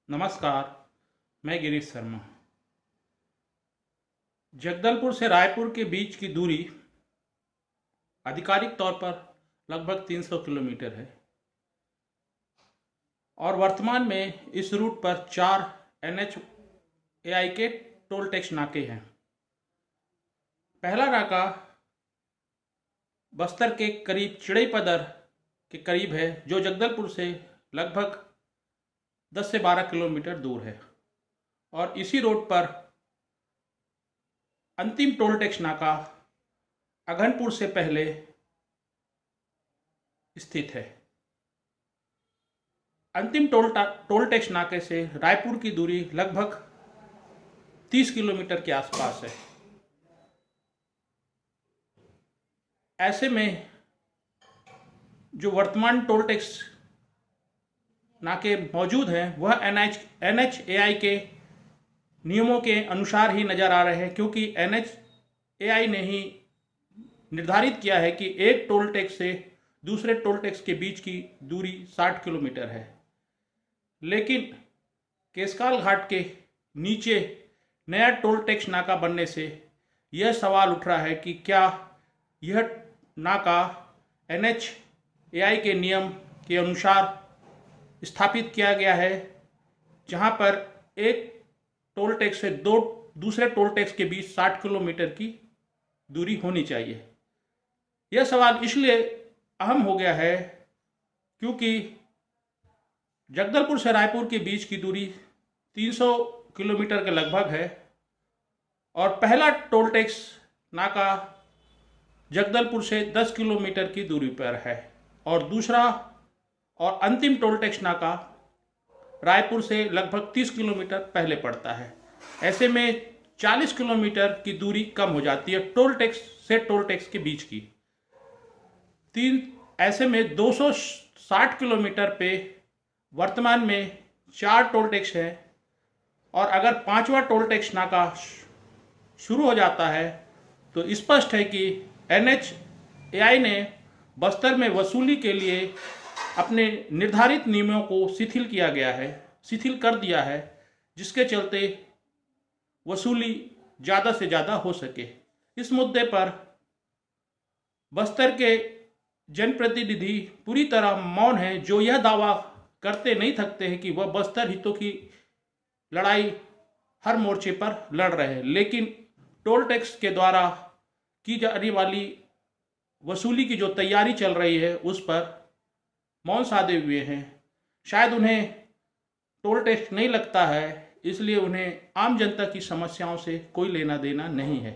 नमस्कार। मैं गिरीश शर्मा। जगदलपुर से रायपुर के बीच की दूरी आधिकारिक तौर पर लगभग 300 किलोमीटर है और वर्तमान में इस रूट पर 4 NHAI के टोल टैक्स नाके हैं। पहला नाका बस्तर के करीब चिड़ईपदर के करीब है, जो जगदलपुर से लगभग 10 से 12 किलोमीटर दूर है, और इसी रोड पर अंतिम टोल टैक्स नाका अघनपुर से पहले स्थित है। अंतिम टोल टैक्स नाके से रायपुर की दूरी लगभग 30 किलोमीटर के आसपास है। ऐसे में जो वर्तमान टोल टैक्स नाके मौजूद हैं वह NHAI के नियमों के अनुसार ही नज़र आ रहे हैं, क्योंकि NHAI ने ही निर्धारित किया है कि एक टोल टैक्स से दूसरे टोल टैक्स के बीच की दूरी 60 किलोमीटर है। लेकिन केशकाल घाट के नीचे नया टोल टैक्स नाका बनने से यह सवाल उठ रहा है कि क्या यह नाका NHAI के नियम के अनुसार स्थापित किया गया है, जहां पर एक टोल टैक्स से दूसरे टोल टैक्स के बीच 60 किलोमीटर की दूरी होनी चाहिए। यह सवाल इसलिए अहम हो गया है क्योंकि जगदलपुर से रायपुर के बीच की दूरी 300 किलोमीटर के लगभग है और पहला टोल टैक्स नाका जगदलपुर से 10 किलोमीटर की दूरी पर है और दूसरा और अंतिम टोल टैक्स नाका रायपुर से लगभग 30 किलोमीटर पहले पड़ता है। ऐसे में 40 किलोमीटर की दूरी कम हो जाती है टोल टैक्स से टोल टैक्स के बीच की। ऐसे में 260 किलोमीटर पे वर्तमान में 4 टोल टैक्स है, और अगर 5वां टोल टैक्स नाका शुरू हो जाता है तो स्पष्ट है कि NHAI ने बस्तर में वसूली के लिए अपने निर्धारित नियमों को शिथिल कर दिया है, जिसके चलते वसूली ज़्यादा से ज़्यादा हो सके। इस मुद्दे पर बस्तर के जनप्रतिनिधि पूरी तरह मौन हैं, जो यह दावा करते नहीं थकते हैं कि वह बस्तर हितों की लड़ाई हर मोर्चे पर लड़ रहे हैं, लेकिन टोल टैक्स के द्वारा की जाने वाली वसूली की जो तैयारी चल रही है उस पर मौन साधे हुए हैं। शायद उन्हें टोल टैक्स नहीं लगता है, इसलिए उन्हें आम जनता की समस्याओं से कोई लेना देना नहीं है।